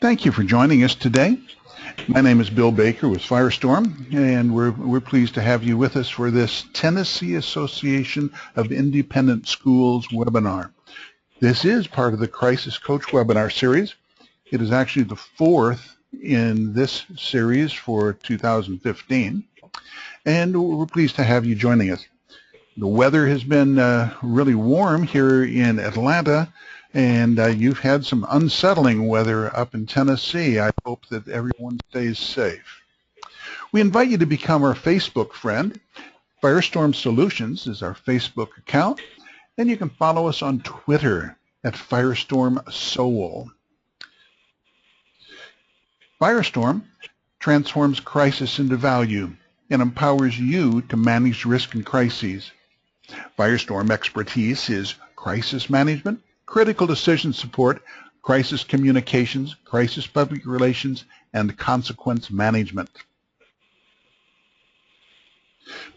Thank you for joining us today. My name is Bill Baker with Firestorm, and we're pleased to have you with us for this Tennessee Association of Independent Schools webinar. This is part of the Crisis Coach webinar series. It is actually the fourth in this series for 2015, and we're pleased to have you joining us. The weather has been really warm here in Atlanta, and you've had some unsettling weather up in Tennessee. I hope that everyone stays safe. We invite you to become our Facebook friend. Firestorm Solutions is our Facebook account, and you can follow us on Twitter at Firestorm Soul. Firestorm transforms crisis into value and empowers you to manage risk and crises. Firestorm expertise is crisis management, critical decision support, crisis communications, crisis public relations, and consequence management.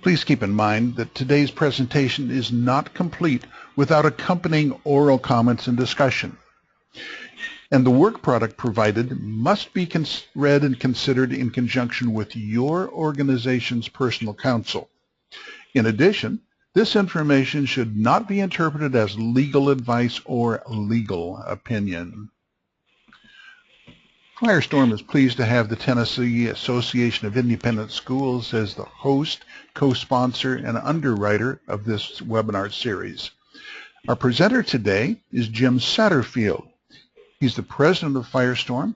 Please keep in mind that today's presentation is not complete without accompanying oral comments and discussion. And the work product provided must be read and considered in conjunction with your organization's personal counsel. In addition, this information should not be interpreted as legal advice or legal opinion. Firestorm is pleased to have the Tennessee Association of Independent Schools as the host, co-sponsor, and underwriter of this webinar series. Our presenter today is Jim Satterfield. He's the president of Firestorm,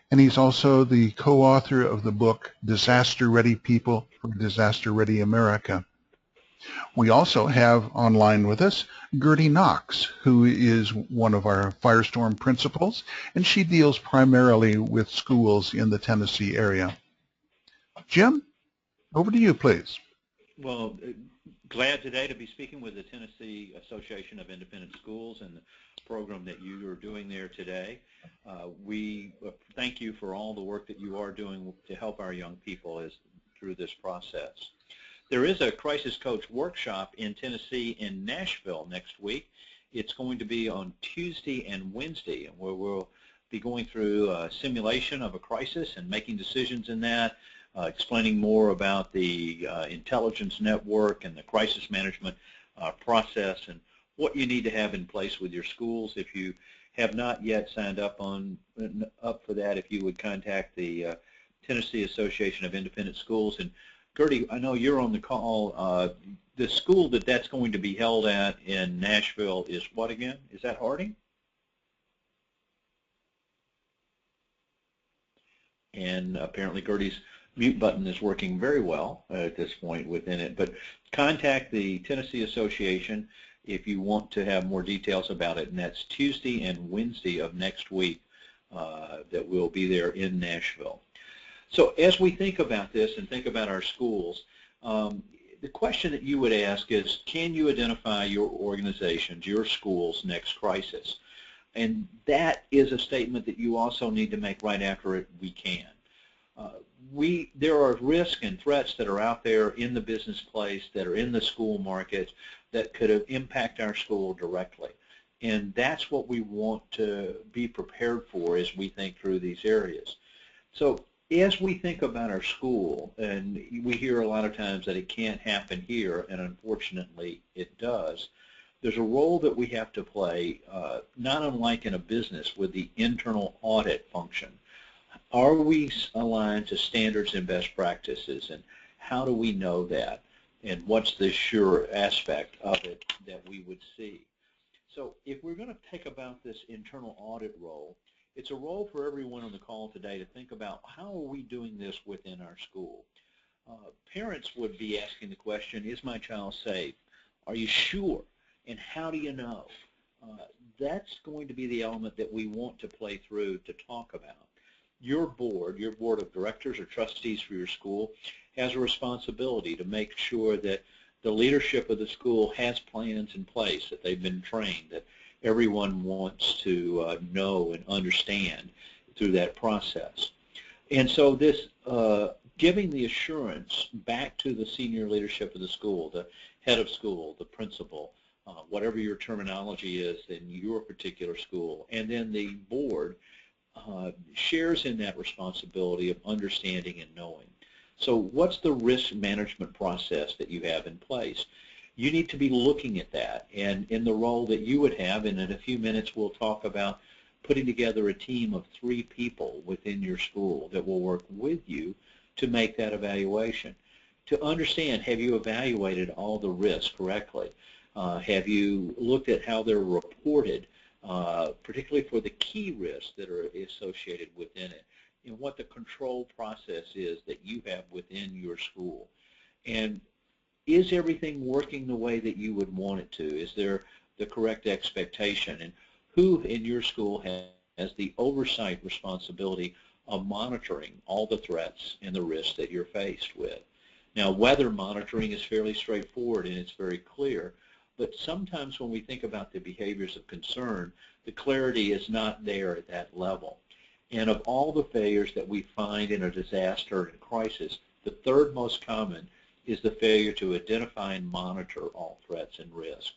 and he's also the co-author of the book Disaster Ready People for Disaster Ready America. We also have online with us Gertie Knox, who is one of our Firestorm principals, and she deals primarily with schools in the Tennessee area. Jim, over to you, please. Well, glad today to be speaking with the Tennessee Association of Independent Schools and the program that you are doing there today. We thank you for all the work that you are doing to help our young people through this process. There is a Crisis Coach workshop in Tennessee in Nashville next week. It's going to be on Tuesday and Wednesday, where we'll be going through a simulation of a crisis and making decisions in that, explaining more about the intelligence network and the crisis management process and what you need to have in place with your schools. If you have not yet signed up for that, if you would contact the Tennessee Association of Independent Schools. And Gertie, I know you're on the call. The school that's going to be held at in Nashville is what again? Is that Harding? And apparently Gertie's mute button is working very well at this point within it. But contact the Tennessee Association if you want to have more details about it. And that's Tuesday and Wednesday of next week that we'll be there in Nashville. So as we think about this and think about our schools, the question that you would ask is, can you identify your organization's, your school's next crisis? And that is a statement that you also need to make right after it, we can. There are risks and threats that are out there in the business place, that are in the school market, that could impact our school directly. And that's what we want to be prepared for as we think through these areas. So as we think about our school, and we hear a lot of times that it can't happen here, and unfortunately it does, there's a role that we have to play, not unlike in a business, with the internal audit function. Are we aligned to standards and best practices, and how do we know that, and what's the sure aspect of it that we would see? So if we're going to think about this internal audit role, it's a role for everyone on the call today to think about, how are we doing this within our school? Parents would be asking the question, is my child safe? Are you sure? And how do you know? That's going to be the element that we want to play through to talk about. Your board of directors or trustees for your school has a responsibility to make sure that the leadership of the school has plans in place, that they've been trained, that everyone wants to know and understand through that process. And so this giving the assurance back to the senior leadership of the school, the head of school, the principal, whatever your terminology is in your particular school, and then the board shares in that responsibility of understanding and knowing. So what's the risk management process that you have in place? You need to be looking at that, and in the role that you would have, and in a few minutes we'll talk about putting together a team of 3 people within your school that will work with you to make that evaluation. To understand, have you evaluated all the risks correctly? Have you looked at how they're reported, particularly for the key risks that are associated within it, and what the control process is that you have within your school? And is everything working the way that you would want it to? Is there the correct expectation? And who in your school has the oversight responsibility of monitoring all the threats and the risks that you're faced with? Now, weather monitoring is fairly straightforward and it's very clear, but sometimes when we think about the behaviors of concern, the clarity is not there at that level. And of all the failures that we find in a disaster and crisis, the third most common is the failure to identify and monitor all threats and risks.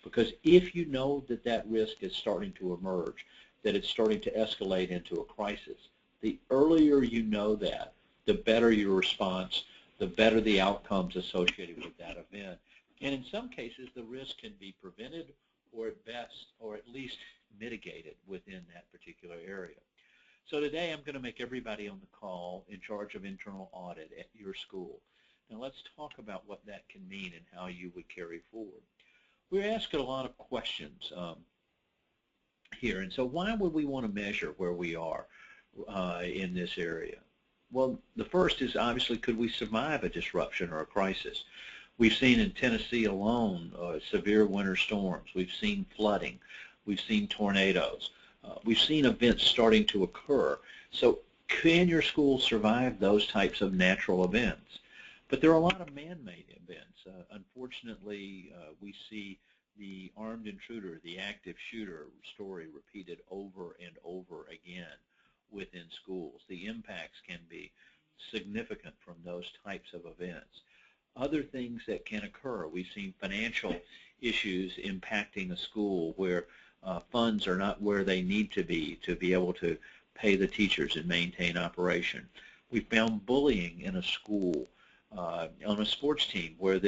Because if you know that that risk is starting to emerge, that it's starting to escalate into a crisis, the earlier you know that, the better your response, the better the outcomes associated with that event. And in some cases, the risk can be prevented or at best, or at least mitigated within that particular area. So today I'm going to make everybody on the call in charge of internal audit at your school. Now let's talk about what that can mean and how you would carry forward. We're asking a lot of questions here, and so why would we want to measure where we are in this area? Well, the first is obviously, could we survive a disruption or a crisis? We've seen in Tennessee alone severe winter storms. We've seen flooding. We've seen tornadoes. We've seen events starting to occur. So can your school survive those types of natural events? But there are a lot of man-made events. Unfortunately, we see the armed intruder, the active shooter story repeated over and over again within schools. The impacts can be significant from those types of events. Other things that can occur, we've seen financial issues impacting a school where funds are not where they need to be able to pay the teachers and maintain operation. We found bullying in a school on a sports team where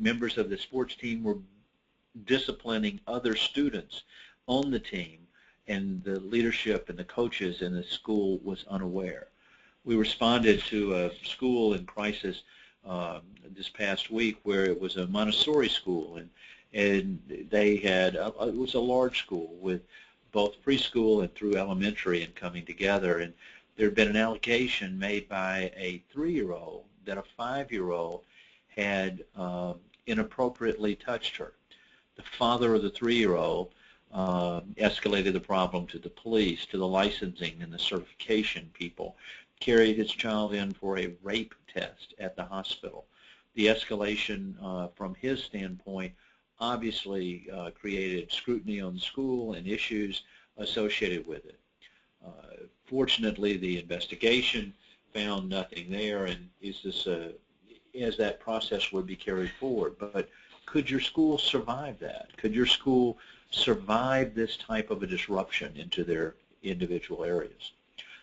members of the sports team were disciplining other students on the team, and the leadership and the coaches in the school was unaware. We responded to a school in crisis this past week where it was a Montessori school, and they had it was a large school with both preschool and through elementary and coming together, and there had been an allegation made by a 3-year-old that a 5-year-old had inappropriately touched her. The father of the 3-year-old escalated the problem to the police, to the licensing and the certification people, carried his child in for a rape test at the hospital. The escalation from his standpoint obviously created scrutiny on the school and issues associated with it. Fortunately, the investigation found nothing there, and as that process would be carried forward. But could your school survive that? Could your school survive this type of a disruption into their individual areas?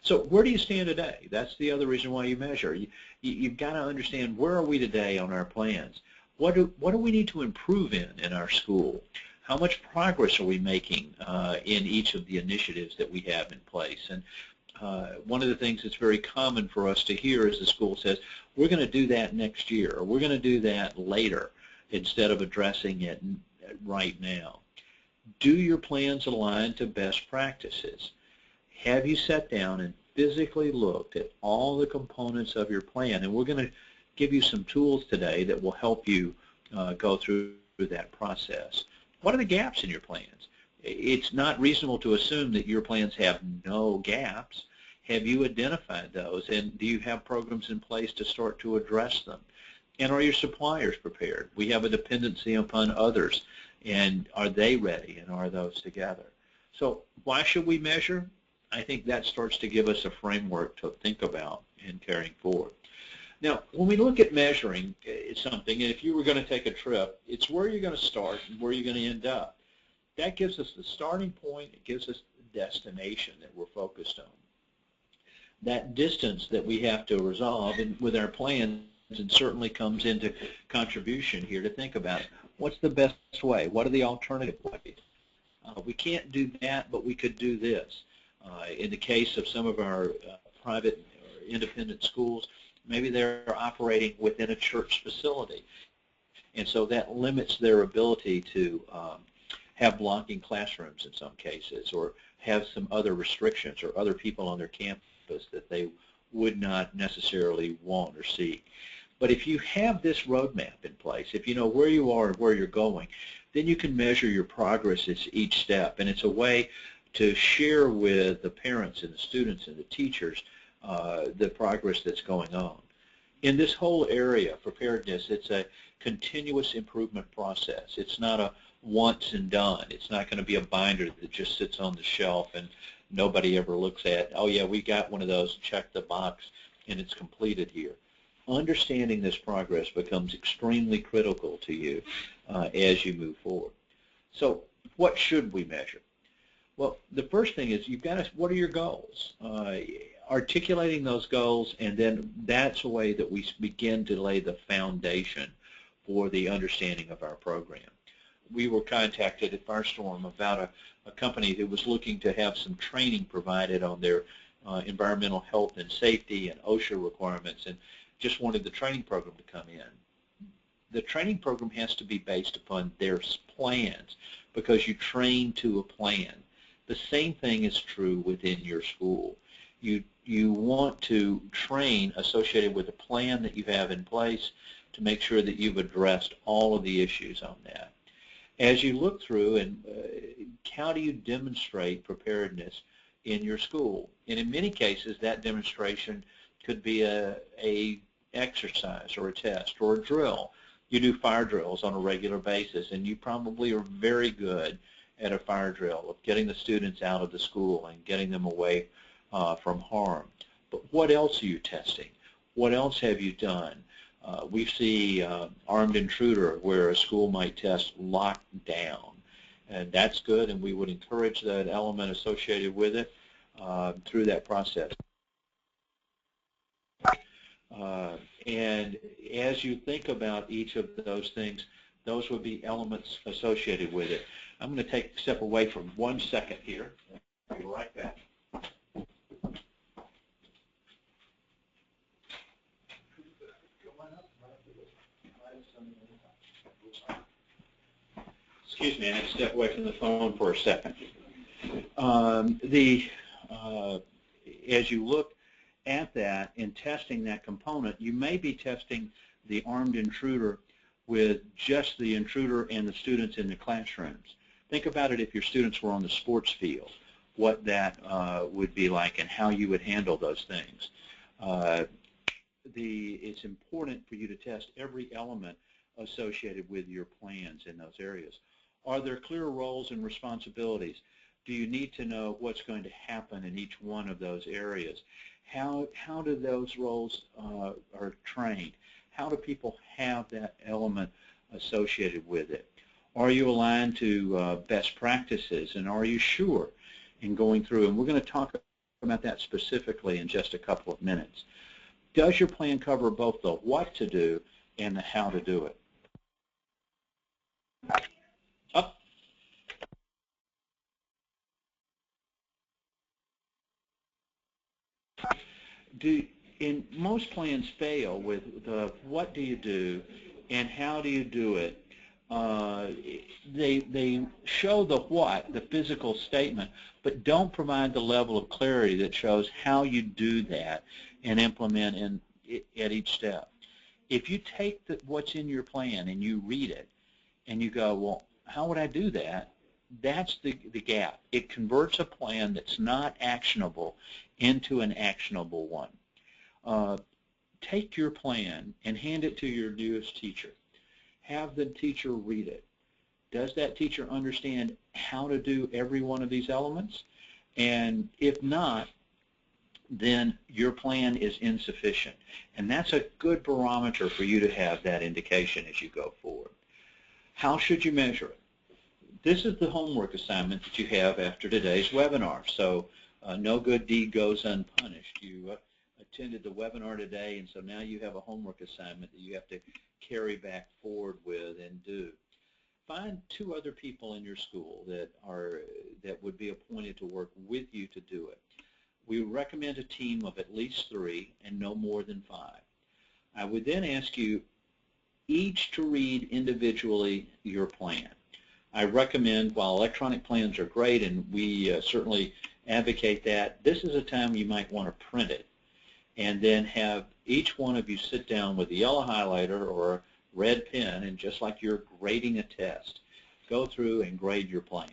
So where do you stand today? That's the other reason why you measure. You've got to understand, where are we today on our plans? What do we need to improve in our school? How much progress are we making in each of the initiatives that we have in place? And one of the things that's very common for us to hear is the school says, we're going to do that next year, or we're going to do that later, instead of addressing it right now. Do your plans align to best practices? Have you sat down and physically looked at all the components of your plan? And we're going to give you some tools today that will help you go through that process. What are the gaps in your plans? It's not reasonable to assume that your plans have no gaps. Have you identified those, and do you have programs in place to start to address them? And are your suppliers prepared? We have a dependency upon others, and are they ready, and are those together? So why should we measure? I think that starts to give us a framework to think about in carrying forward. Now, when we look at measuring something, and if you were going to take a trip, it's where you're going to start and where you're going to end up. That gives us the starting point. It gives us destination that we're focused on. That distance that we have to resolve with our plans, and certainly comes into contribution here to think about what's the best way, what are the alternative ways. We can't do that, but we could do this. In the case of some of our private or independent schools, maybe they're operating within a church facility, and so that limits their ability to have blocking classrooms in some cases, or have some other restrictions or other people on their campus that they would not necessarily want or seek. But if you have this roadmap in place, if you know where you are and where you're going, then you can measure your progress at each step, and it's a way to share with the parents and the students and the teachers the progress that's going on. In this whole area, preparedness, it's a continuous improvement process. It's not a once and done. It's not going to be a binder that just sits on the shelf and nobody ever looks at. Oh yeah, we got one of those, check the box, and it's completed here. Understanding this progress becomes extremely critical to you as you move forward. So what should we measure? Well, the first thing is you've got to, what are your goals? Articulating those goals, and then that's a way that we begin to lay the foundation for the understanding of our program. We were contacted at Firestorm about a company that was looking to have some training provided on their environmental health and safety and OSHA requirements, and just wanted the training program to come in. The training program has to be based upon their plans, because you train to a plan. The same thing is true within your school. You want to train associated with a plan that you have in place to make sure that you've addressed all of the issues on that. As you look through, and how do you demonstrate preparedness in your school? And in many cases, that demonstration could be a exercise or a test or a drill. You do fire drills on a regular basis, and you probably are very good at a fire drill of getting the students out of the school and getting them away from harm. But what else are you testing? What else have you done? We see armed intruder, where a school might test lockdown, and that's good, and we would encourage that element associated with it through that process. And as you think about each of those things, those would be elements associated with it. I'm going to take a step away for 1 second here. I'll be right back. Excuse me, I had to step away from the phone for a second. As you look at that and testing that component, you may be testing the armed intruder with just the intruder and the students in the classrooms. Think about it if your students were on the sports field, what that would be like and how you would handle those things. It's important for you to test every element associated with your plans in those areas. Are there clear roles and responsibilities? Do you need to know what's going to happen in each one of those areas? How do those roles are trained? How do people have that element associated with it? Are you aligned to best practices, and are you sure in going through? And we're going to talk about that specifically in just a couple of minutes. Does your plan cover both the what to do and the how to do it? Up. Most plans fail with the what do you do and how do you do it. They show the what, the physical statement, but don't provide the level of clarity that shows how you do that and implement at each step. If you take what's in your plan and you read it and you go, well, how would I do that? That's the gap. It converts a plan that's not actionable into an actionable one. Take your plan and hand it to your newest teacher. Have the teacher read it. Does that teacher understand how to do every one of these elements? And if not, then your plan is insufficient. And that's a good barometer for you to have that indication as you go forward. How should you measure it? This is the homework assignment that you have after today's webinar. So no good deed goes unpunished. You attended the webinar today, and so now you have a homework assignment that you have to carry back forward with and do. Find 2 other people in your school that would be appointed to work with you to do it. We recommend a team of at least 3 and no more than 5. I would then ask you each to read individually your plan. I recommend, while electronic plans are great and we certainly advocate that, this is a time you might want to print it and then have each one of you sit down with a yellow highlighter or a red pen, and just like you're grading a test, go through and grade your plan.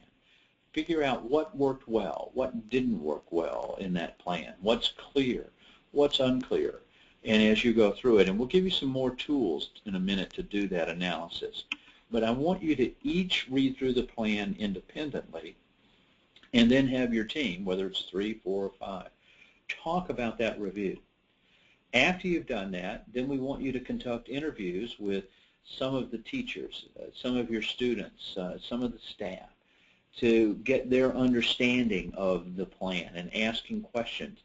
Figure out what worked well, what didn't work well in that plan, what's clear, what's unclear, and as you go through it, and we'll give you some more tools in a minute to do that analysis. But I want you to each read through the plan independently and then have your team, whether it's 3, 4, or 5, talk about that review. After you've done that, then we want you to conduct interviews with some of the teachers, some of your students, some of the staff, to get their understanding of the plan and asking questions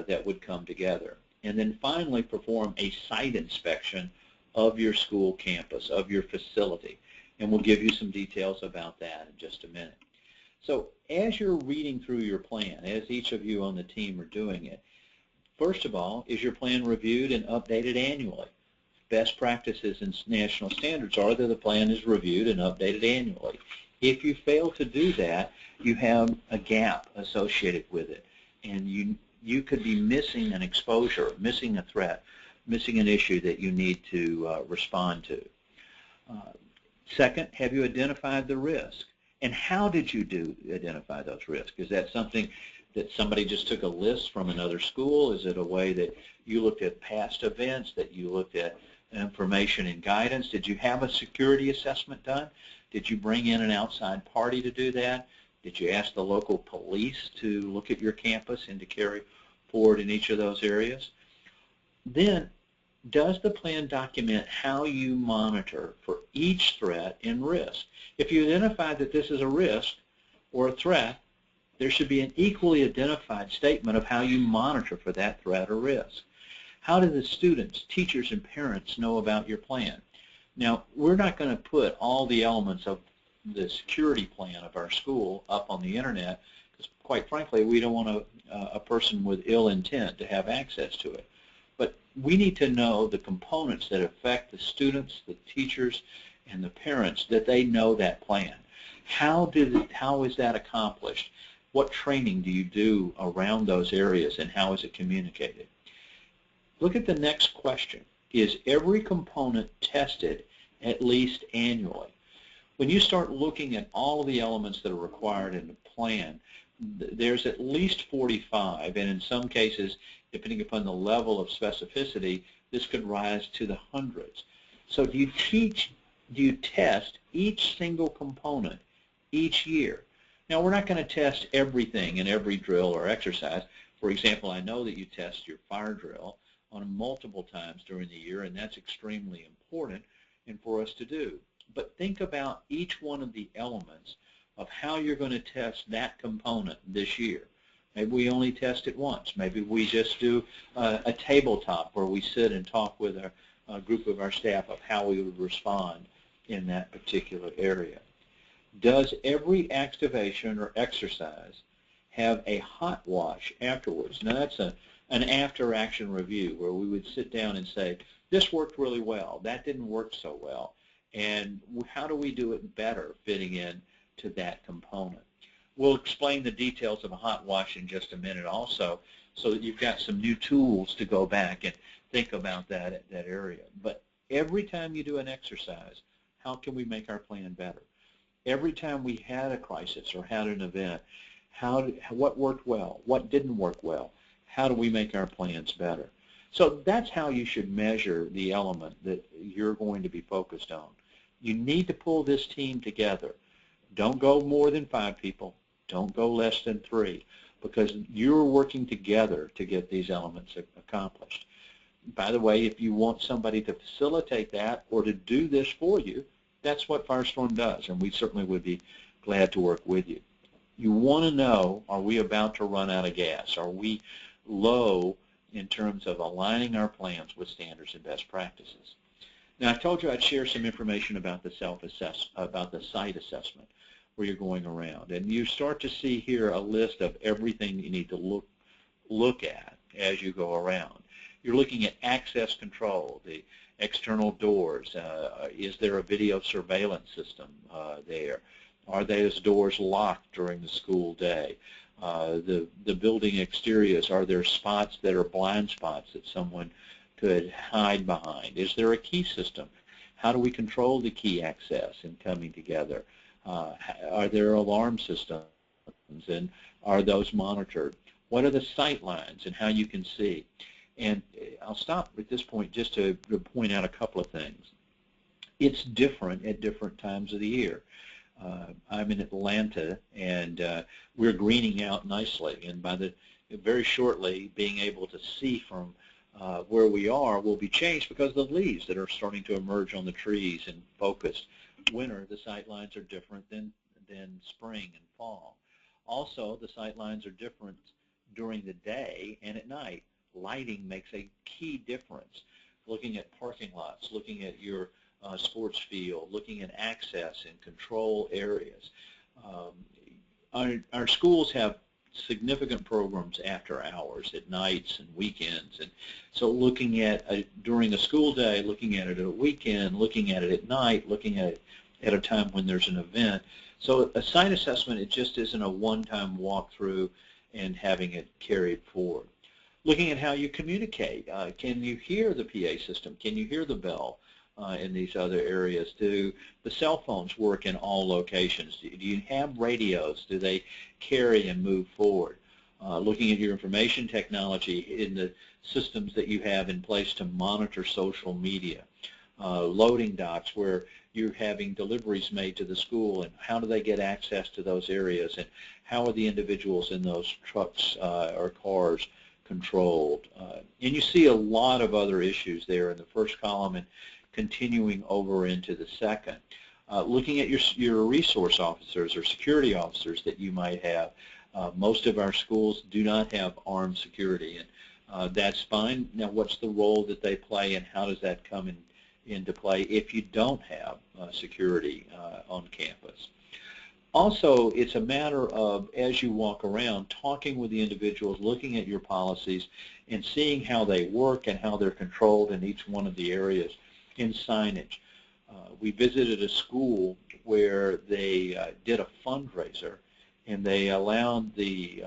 that would come together. And then finally perform a site inspection of your school campus, of your facility. And we'll give you some details about that in just a minute. So as you're reading through your plan, as each of you on the team are doing it, first of all, is your plan reviewed and updated annually? Best practices and national standards are that the plan is reviewed and updated annually. If you fail to do that, you have a gap associated with it, and you could be missing an exposure, missing a threat, missing an issue that you need to respond to. Second, have you identified the risk? And how did you identify those risks? Is that something that somebody just took a list from another school? Is it a way that you looked at past events, that you looked at information and guidance? Did you have a security assessment done? Did you bring in an outside party to do that? Did you ask the local police to look at your campus and to carry forward in each of those areas? Then, does the plan document how you monitor for each threat and risk? If you identify that this is a risk or a threat, there should be an equally identified statement of how you monitor for that threat or risk. How do the students, teachers, and parents know about your plan? Now, we're not going to put all the elements of the security plan of our school up on the internet because, quite frankly, we don't want a person with ill intent to have access to it. But we need to know the components that affect the students, the teachers, and the parents, that they know that plan. How is that accomplished? What training do you do around those areas, and how is it communicated? Look at the next question. Is every component tested at least annually? When you start looking at all of the elements that are required in the plan, there's at least 45, and in some cases, depending upon the level of specificity, this could rise to the hundreds. So do you test each single component each year? Now, we're not going to test everything in every drill or exercise. For example, I know that you test your fire drill on multiple times during the year, and that's extremely important and for us to do. But think about each one of the elements of how you're going to test that component this year. Maybe we only test it once. Maybe we just do a tabletop where we sit and talk with a group of our staff of how we would respond in that particular area. Does every activation or exercise have a hot wash afterwards? Now, that's an after-action review where we would sit down and say, this worked really well, that didn't work so well, and how do we do it better fitting in to that component? We'll explain the details of a hot wash in just a minute also, so that you've got some new tools to go back and think about that area. But every time you do an exercise, how can we make our plan better? Every time we had a crisis or had an event, what worked well, what didn't work well, how do we make our plans better? So that's how you should measure the element that you're going to be focused on. You need to pull this team together. Don't go more than 5 people. Don't go less than 3, because you're working together to get these elements accomplished. By the way, if you want somebody to facilitate that or to do this for you, that's what Firestorm does, and we certainly would be glad to work with you. You want to know, are we about to run out of gas? Are we low in terms of aligning our plans with standards and best practices? Now, I told you I'd share some information about the site assessment where you're going around. And you start to see here a list of everything you need to look at as you go around. You're looking at access control, the external doors. Is there a video surveillance system there? Are those doors locked during the school day? The building exteriors, are there spots that are blind spots that someone could hide behind? Is there a key system? How do we control the key access and coming together? Are there alarm systems, and are those monitored? What are the sight lines and how you can see? And I'll stop at this point just to point out a couple of things. It's different at different times of the year. I'm in Atlanta, and we're greening out nicely, and very shortly being able to see from where we are will be changed because of the leaves that are starting to emerge on the trees and focused. Winter, the sight lines are different than spring and fall. Also, the sight lines are different during the day and at night. Lighting makes a key difference. Looking at parking lots, looking at your sports field, looking at access and control areas. Our schools have significant programs after hours, at nights and weekends, and so looking at during a school day, looking at it at a weekend, looking at it at night, looking at it at a time when there's an event. So a site assessment, it just isn't a one-time walkthrough and having it carried forward. Looking at how you communicate. Can you hear the PA system? Can you hear the bell in these other areas? Do the cell phones work in all locations? Do you have radios? Do they carry and move forward? Looking at your information technology in the systems that you have in place to monitor social media. Loading docks where you're having deliveries made to the school, and how do they get access to those areas, and how are the individuals in those trucks or cars controlled? And you see a lot of other issues there in the first column and continuing over into the second. Looking at your resource officers or security officers that you might have. Most of our schools do not have armed security, and that's fine. Now, what's the role that they play, and how does that come into play if you don't have security on campus? Also, it's a matter of, as you walk around, talking with the individuals, looking at your policies, and seeing how they work and how they're controlled in each one of the areas in signage. We visited a school where they did a fundraiser, and they allowed the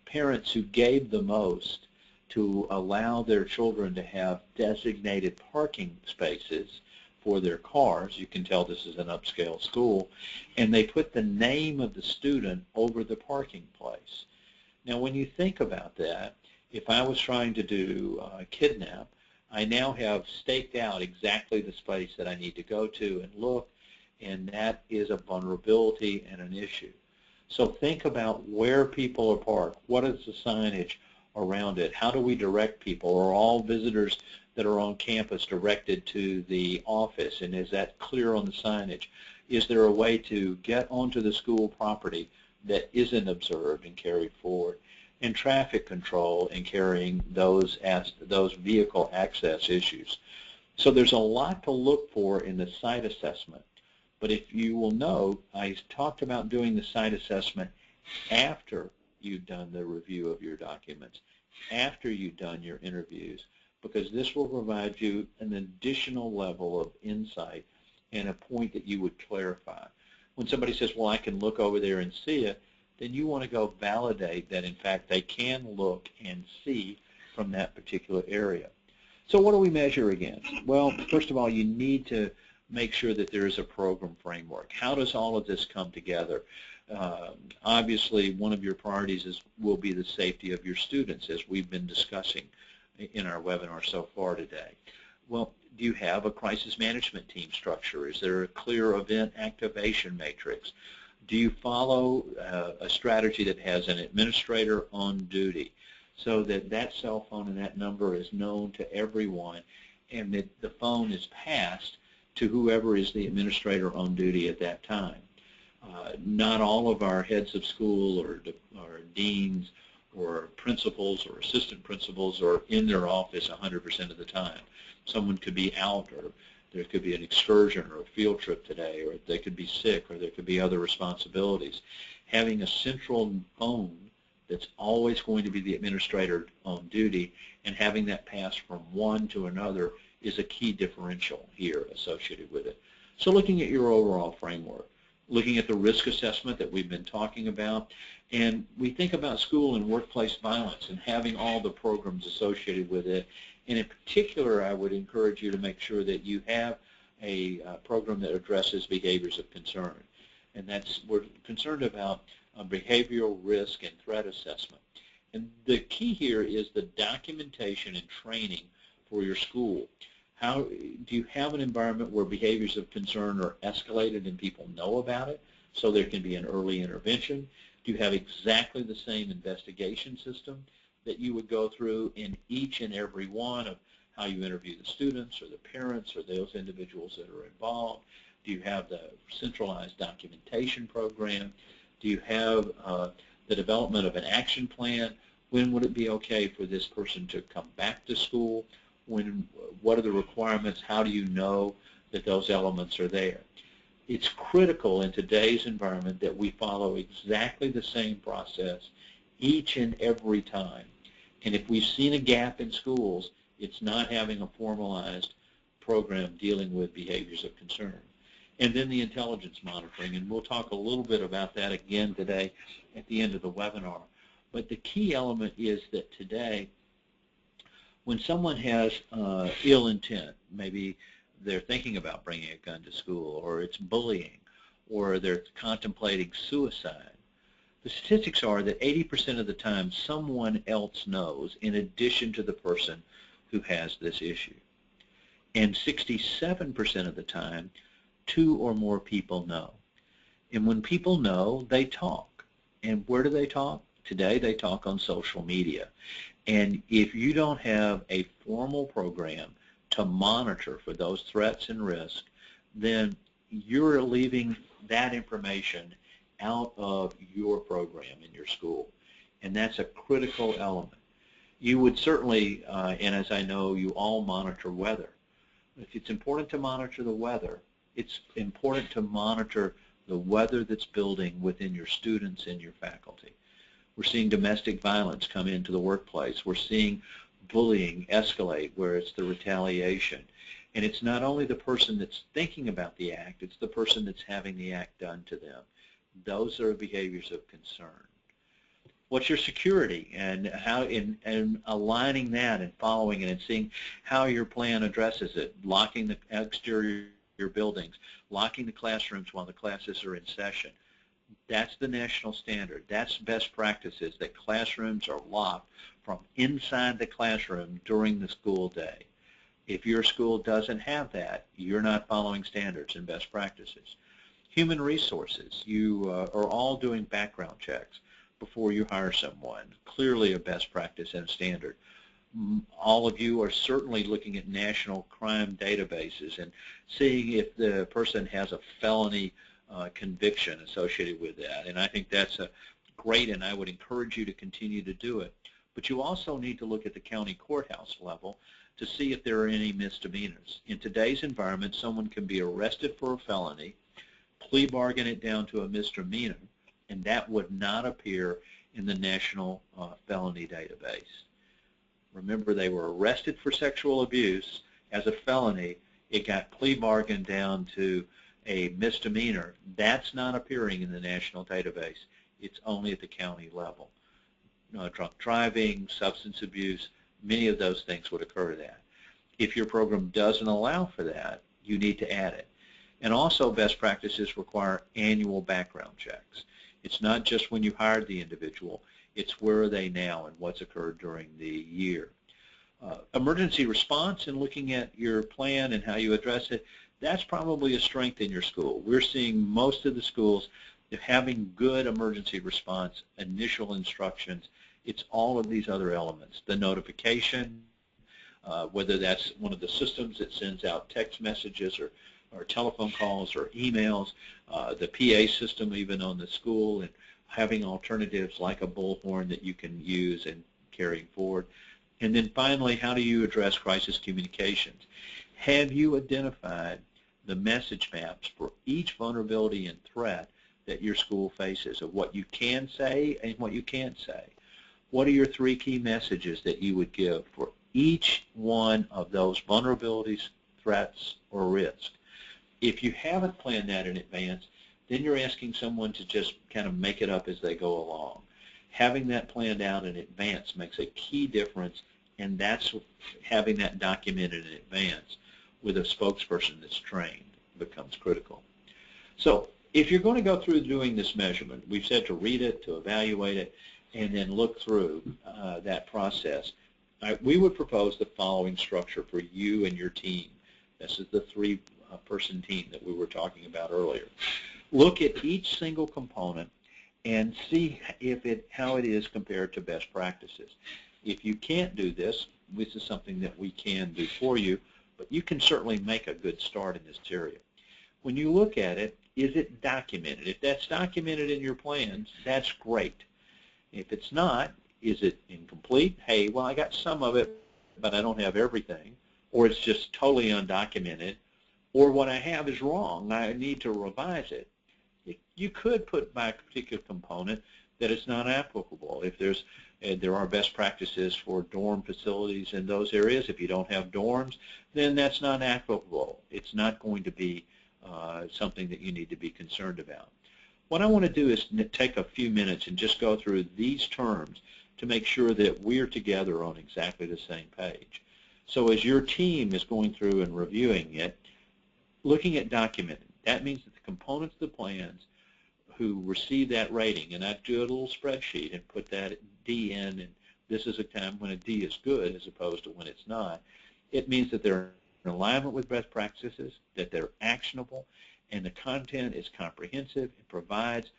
parents who gave the most to allow their children to have designated parking spaces for their cars. You can tell this is an upscale school. And they put the name of the student over the parking place. Now, when you think about that, if I was trying to do kidnap, I now have staked out exactly the space that I need to go to and look, and that is a vulnerability and an issue. So think about where people are parked. What is the signage around it? How do we direct people? Are all visitors that are on campus directed to the office, and is that clear on the signage? Is there a way to get onto the school property that isn't observed and carried forward? And traffic control and carrying those vehicle access issues. So there's a lot to look for in the site assessment. But if you will note, I talked about doing the site assessment after you've done the review of your documents, after you've done your interviews, because this will provide you an additional level of insight and a point that you would clarify. When somebody says, well, I can look over there and see it, then you want to go validate that, in fact, they can look and see from that particular area. So what do we measure against? Well, first of all, you need to make sure that there is a program framework. How does all of this come together? Obviously, one of your priorities will be the safety of your students, as we've been discussing in our webinar so far today. Well, do you have a crisis management team structure? Is there a clear event activation matrix? Do you follow a strategy that has an administrator on duty so that that cell phone and that number is known to everyone, and that the phone is passed to whoever is the administrator on duty at that time? Not all of our heads of school or deans or principals or assistant principals are in their office 100% of the time. Someone could be out, or there could be an excursion or a field trip today, or they could be sick, or there could be other responsibilities. Having a central phone that's always going to be the administrator on duty and having that pass from one to another is a key differential here associated with it. So looking at your overall framework, looking at the risk assessment that we've been talking about, and we think about school and workplace violence and having all the programs associated with it. And in particular, I would encourage you to make sure that you have a program that addresses behaviors of concern. And we're concerned about behavioral risk and threat assessment. And the key here is the documentation and training for your school. How do you have an environment where behaviors of concern are escalated and people know about it so there can be an early intervention? Do you have exactly the same investigation system that you would go through in each and every one of how you interview the students or the parents or those individuals that are involved? Do you have the centralized documentation program? Do you have the development of an action plan? When would it be okay for this person to come back to school? What are the requirements? How do you know that those elements are there? It's critical in today's environment that we follow exactly the same process each and every time. And if we've seen a gap in schools, it's not having a formalized program dealing with behaviors of concern. And then the intelligence monitoring, and we'll talk a little bit about that again today at the end of the webinar. But the key element is that today, when someone has ill intent, maybe they're thinking about bringing a gun to school, or it's bullying, or they're contemplating suicide, the statistics are that 80% of the time someone else knows in addition to the person who has this issue. And 67% of the time, 2 or more people know. And when people know, they talk. And where do they talk? Today they talk on social media. And if you don't have a formal program to monitor for those threats and risks, then you're leaving that information out of your program in your school. And that's a critical element. You would certainly, and as I know, you all monitor weather. If it's important to monitor the weather, it's important to monitor the weather that's building within your students and your faculty. We're seeing domestic violence come into the workplace. We're seeing bullying escalate where it's the retaliation. And it's not only the person that's thinking about the act, it's the person that's having the act done to them. Those are behaviors of concern. What's your security, and how in aligning that and following it and seeing how your plan addresses it, locking the exterior buildings, locking the classrooms while the classes are in session. That's the national standard. That's best practices, that classrooms are locked from inside the classroom during the school day. If your school doesn't have that, you're not following standards and best practices. Human resources, you are all doing background checks before you hire someone. Clearly a best practice and a standard. All of you are certainly looking at national crime databases and seeing if the person has a felony conviction associated with that. And I think that's great, and I would encourage you to continue to do it. But you also need to look at the county courthouse level to see if there are any misdemeanors. In today's environment, someone can be arrested for a felony, plea bargain it down to a misdemeanor, and that would not appear in the national felony database. Remember, they were arrested for sexual abuse as a felony. It got plea bargained down to a misdemeanor. That's not appearing in the national database. It's only at the county level. Drunk driving, substance abuse, many of those things would occur to that. If your program doesn't allow for that, you need to add it. And also, best practices require annual background checks. It's not just when you hired the individual, it's where are they now and what's occurred during the year. Emergency response and looking at your plan and how you address it, that's probably a strength in your school. We're seeing most of the schools having good emergency response, initial instructions. It's all of these other elements. The notification, whether that's one of the systems that sends out text messages or or telephone calls or emails, the PA system even on the school, and having alternatives like a bullhorn that you can use and carrying forward. And then finally, how do you address crisis communications? Have you identified the message maps for each vulnerability and threat that your school faces, of what you can say and what you can't say? What are your 3 key messages that you would give for each one of those vulnerabilities, threats, or risks? If you haven't planned that in advance, then you're asking someone to just kind of make it up as they go along. Having that planned out in advance makes a key difference, and that's having that documented in advance with a spokesperson that's trained becomes critical. So if you're going to go through doing this measurement, we've said to read it, to evaluate it, and then look through that process. We would propose the following structure for you and your team. This is the 3-person team that we were talking about earlier. Look at each single component and see how it is compared to best practices. If you can't do this, this is something that we can do for you, but you can certainly make a good start in this area. When you look at it, is it documented? If that's documented in your plans, that's great. If it's not, is it incomplete? Hey, well, I got some of it, but I don't have everything. Or it's just totally undocumented. Or what I have is wrong. I need to revise it. You could put by a particular component that it's not applicable. If there are best practices for dorm facilities in those areas. If you don't have dorms, then that's not applicable. It's not going to be something that you need to be concerned about. What I want to do is take a few minutes and just go through these terms to make sure that we're together on exactly the same page. So as your team is going through and reviewing it, looking at documenting, that means that the components of the plans who receive that rating, and I do a little spreadsheet and put that D in, and this is a time when a D is good as opposed to when it's not. It means that they're in alignment with best practices, that they're actionable, and the content is comprehensive. It provides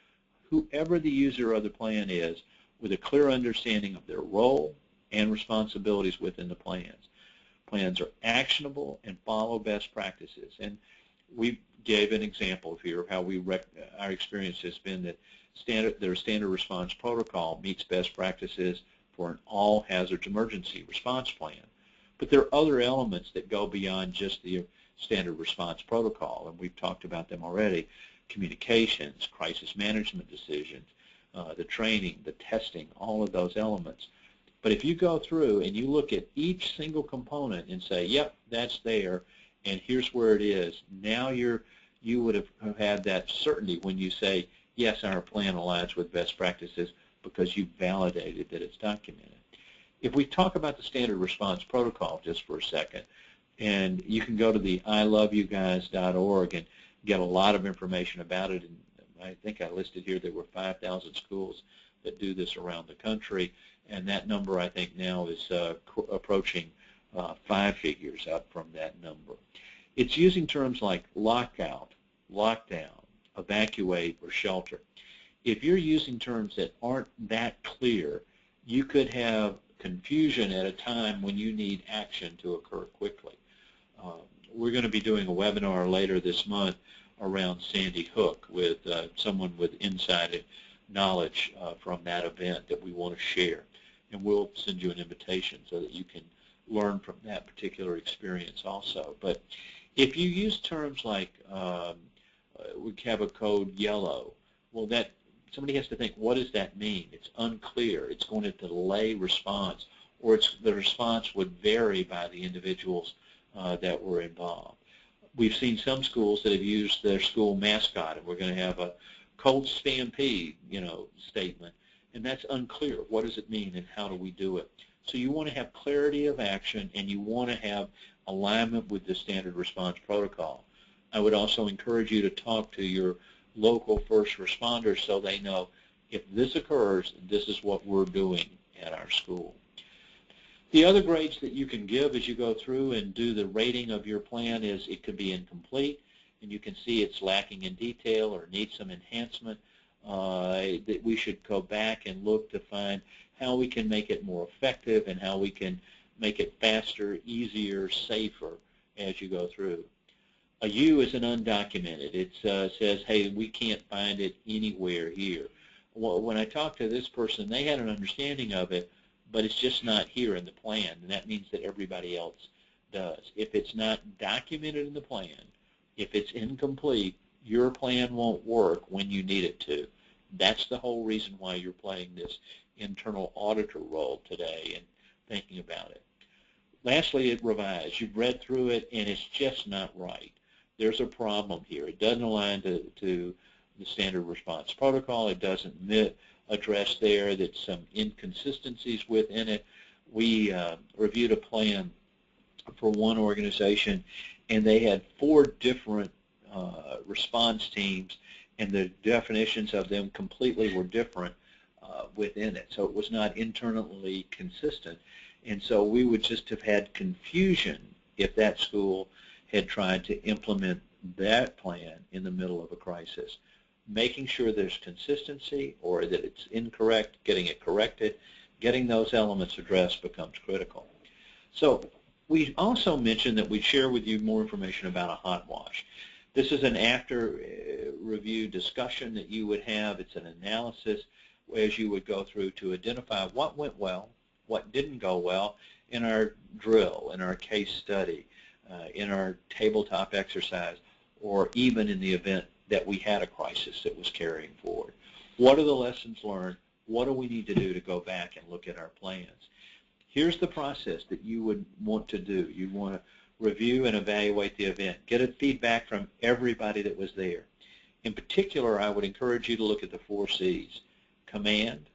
whoever the user of the plan is with a clear understanding of their role and responsibilities within the plans. Plans are actionable and follow best practices. And we gave an example here of how our experience has been that their standard response protocol meets best practices for an all hazards emergency response plan. But there are other elements that go beyond just the standard response protocol, and we've talked about them already: communications, crisis management decisions, the training, the testing, all of those elements. But if you go through and you look at each single component and say, yep, that's there, and here's where it is, now you would have had that certainty when you say, yes, our plan aligns with best practices, because you validated that it's documented. If we talk about the standard response protocol just for a second, and you can go to the iloveyoguys.org and get a lot of information about it. And I think I listed here there were 5,000 schools that do this around the country, and that number I think now is approaching 5 figures up from that number. It's using terms like lockout, lockdown, evacuate, or shelter. If you're using terms that aren't that clear, you could have confusion at a time when you need action to occur quickly. We're going to be doing a webinar later this month around Sandy Hook with someone with inside knowledge from that event that we want to share. And we'll send you an invitation so that you can learn from that particular experience also. But if you use terms like we have a code yellow, well, that somebody has to think, what does that mean? It's unclear. It's going to delay response, or the response would vary by the individuals that were involved. We've seen some schools that have used their school mascot, and we're going to have a Colt Stampede, statement, and that's unclear. What does it mean, and how do we do it? So you want to have clarity of action, and you want to have alignment with the standard response protocol. I would also encourage you to talk to your local first responders so they know if this occurs, this is what we're doing at our school. The other grades that you can give as you go through and do the rating of your plan is it could be incomplete, and you can see it's lacking in detail or needs some enhancement. That we should go back and look to find how we can make it more effective and how we can make it faster, easier, safer as you go through. A U is an undocumented. It says, hey, we can't find it anywhere here. Well, when I talked to this person, they had an understanding of it, but it's just not here in the plan, and that means that everybody else does. If it's not documented in the plan, if it's incomplete, your plan won't work when you need it to. That's the whole reason why you're playing this internal auditor role today and thinking about it. Lastly, it revised. You've read through it, and it's just not right. There's a problem here. It doesn't align to the standard response protocol. It doesn't address there that some inconsistencies within it. We reviewed a plan for one organization, and they had 4 different response teams, and the definitions of them completely were different within it. So it was not internally consistent. And so we would just have had confusion if that school had tried to implement that plan in the middle of a crisis. Making sure there's consistency, or that it's incorrect, getting it corrected, getting those elements addressed becomes critical. So we also mentioned that we'd share with you more information about a hot wash. This is an after review discussion that you would have. It's an analysis as you would go through to identify what went well, what didn't go well in our drill, in our case study, in our tabletop exercise, or even in the event that we had a crisis that was carrying forward. What are the lessons learned? What do we need to do to go back and look at our plans? Here's the process that you would want to do. You want to review and evaluate the event. Get a feedback from everybody that was there. In particular, I would encourage you to look at the 4 C's: command,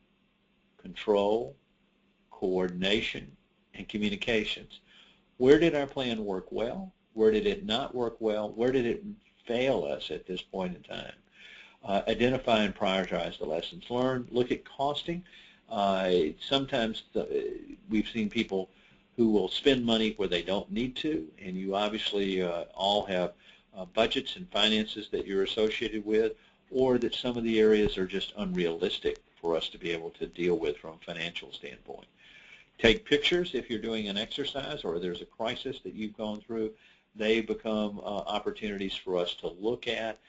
control, coordination, and communications. Where did our plan work well? Where did it not work well? Where did it fail us at this point in time? Identify and prioritize the lessons learned. Look at costing. Sometimes we've seen people who will spend money where they don't need to, and you obviously all have budgets and finances that you're associated with, or that some of the areas are just unrealistic for us to be able to deal with from a financial standpoint. Take pictures if you're doing an exercise or there's a crisis that you've gone through. They become opportunities for us to look at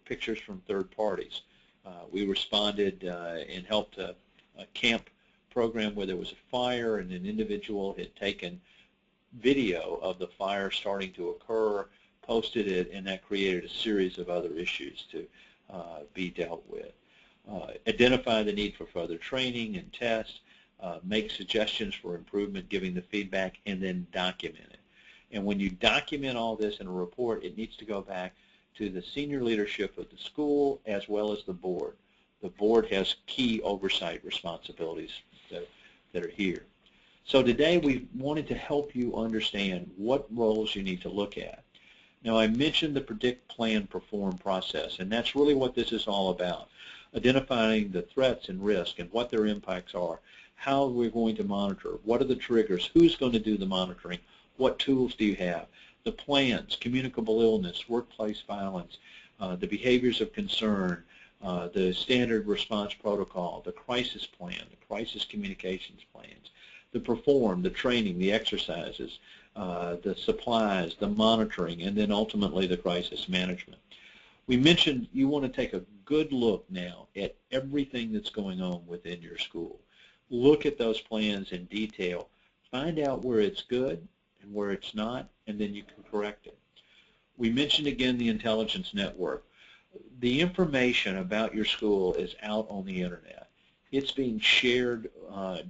pictures from third parties. We responded and helped a camp program where there was a fire, and an individual had taken video of the fire starting to occur, posted it, and that created a series of other issues to be dealt with. Identify the need for further training and tests, make suggestions for improvement, giving the feedback, and then document it. And when you document all this in a report, it needs to go back to the senior leadership of the school as well as the board. The board has key oversight responsibilities that are here. So today we wanted to help you understand what roles you need to look at. Now, I mentioned the predict, plan, perform process, and that's really what this is all about. Identifying the threats and risk and what their impacts are, how we're going to monitor, what are the triggers, who's going to do the monitoring, what tools do you have, the plans, communicable illness, workplace violence, the behaviors of concern, the standard response protocol, the crisis plan, the crisis communications plans, the perform, the training, the exercises, the supplies, the monitoring, and then ultimately the crisis management. We mentioned you want to take a good look now at everything that's going on within your school. Look at those plans in detail. Find out where it's good and where it's not, and then you can correct it. We mentioned again the intelligence network. The information about your school is out on the internet. It's being shared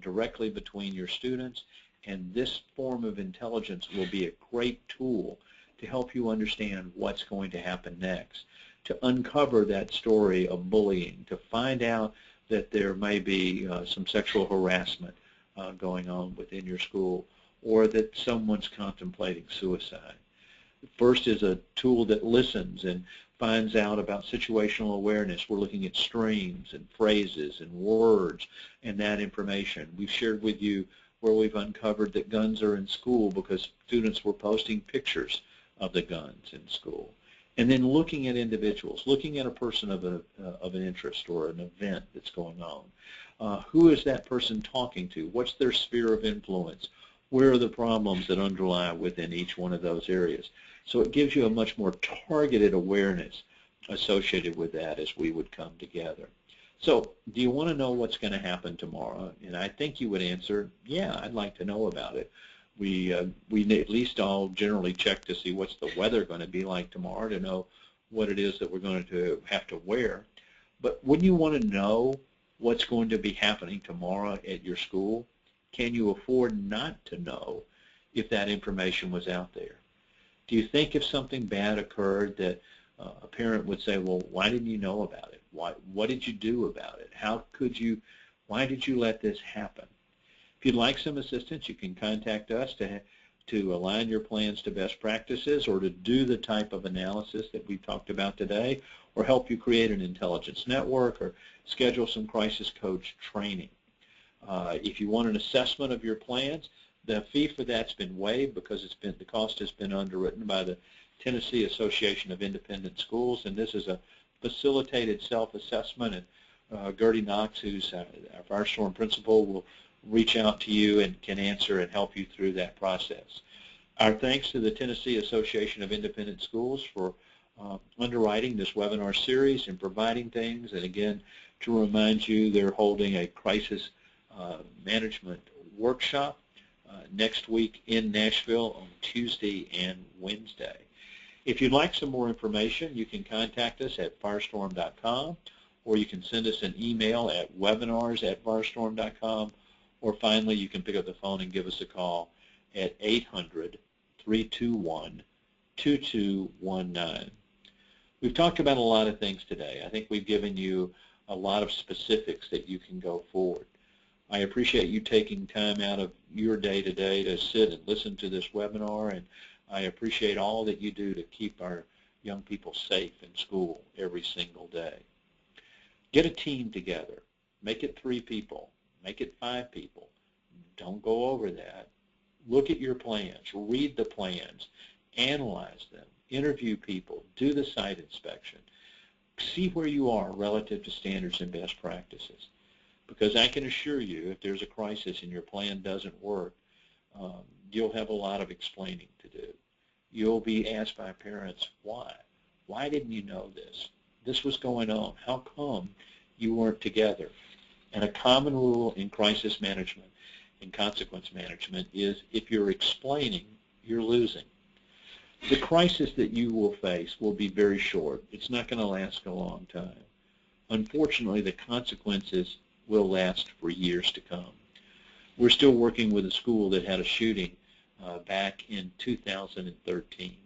directly between your students, and this form of intelligence will be a great tool to help you understand what's going to happen next, to uncover that story of bullying, to find out that there may be some sexual harassment going on within your school, or that someone's contemplating suicide. First is a tool that listens and finds out about situational awareness. We're looking at streams and phrases and words and that information. We've shared with you where we've uncovered that guns are in school because students were posting pictures of the guns in school. And then looking at individuals, looking at a person of an interest or an event that's going on. Who is that person talking to? What's their sphere of influence? Where are the problems that underlie within each one of those areas? So it gives you a much more targeted awareness associated with that as we would come together. So do you want to know what's going to happen tomorrow? And I think you would answer, yeah, I'd like to know about it. We at least all generally check to see what's the weather going to be like tomorrow to know what it is that we're going to have to wear. But wouldn't you want to know what's going to be happening tomorrow at your school? Can you afford not to know if that information was out there? Do you think if something bad occurred that a parent would say, well, why didn't you know about it? What did you do about it? Why did you let this happen? If you'd like some assistance, you can contact us to align your plans to best practices or to do the type of analysis that we talked about today, or help you create an intelligence network or schedule some crisis coach training. If you want an assessment of your plans, the fee for that's been waived because the cost has been underwritten by the Tennessee Association of Independent Schools, and this is a facilitated self-assessment. And Gertie Knox, who's our Firestorm principal, will reach out to you and can answer and help you through that process. Our thanks to the Tennessee Association of Independent Schools for underwriting this webinar series and providing things. And again, to remind you, they're holding a crisis management workshop next week in Nashville on Tuesday and Wednesday. If you'd like some more information, you can contact us at firestorm.com, or you can send us an email at webinars@firestorm.com, or finally you can pick up the phone and give us a call at 800-321-2219. We've talked about a lot of things today. I think we've given you a lot of specifics that you can go forward. I appreciate you taking time out of your day today to sit and listen to this webinar, and I appreciate all that you do to keep our young people safe in school every single day. Get a team together. Make it 3 people. Make it 5 people. Don't go over that. Look at your plans. Read the plans. Analyze them. Interview people. Do the site inspection. See where you are relative to standards and best practices. Because I can assure you, if there's a crisis and your plan doesn't work, you'll have a lot of explaining to do. You'll be asked by parents, why? Why didn't you know this? This was going on. How come you weren't together? And a common rule in crisis management and consequence management is if you're explaining, you're losing. The crisis that you will face will be very short. It's not going to last a long time. Unfortunately, the consequences will last for years to come. We're still working with a school that had a shooting back in 2013.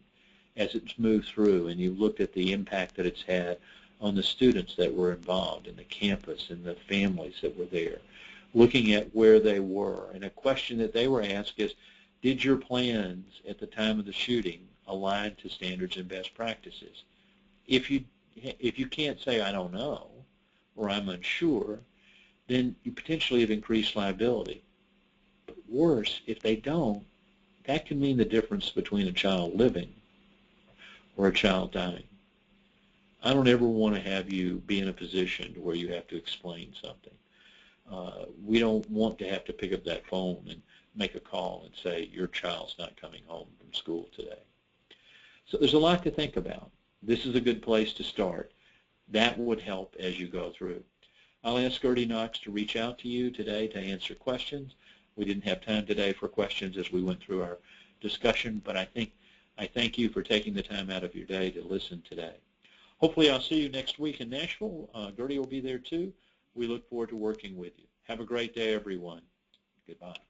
As it's moved through and you looked at the impact that it's had on the students that were involved and the campus and the families that were there, looking at where they were. And a question that they were asked is, did your plans at the time of the shooting align to standards and best practices? If you can't say, I don't know, or I'm unsure, then you potentially have increased liability. But worse, if they don't, that can mean the difference between a child living or a child dying. I don't ever want to have you be in a position where you have to explain something. We don't want to have to pick up that phone and make a call and say, your child's not coming home from school today. So there's a lot to think about. This is a good place to start. That would help as you go through. I'll ask Gertie Knox to reach out to you today to answer questions. We didn't have time today for questions as we went through our discussion, but I thank you for taking the time out of your day to listen today. Hopefully I'll see you next week in Nashville. Gertie will be there too. We look forward to working with you. Have a great day, everyone. Goodbye.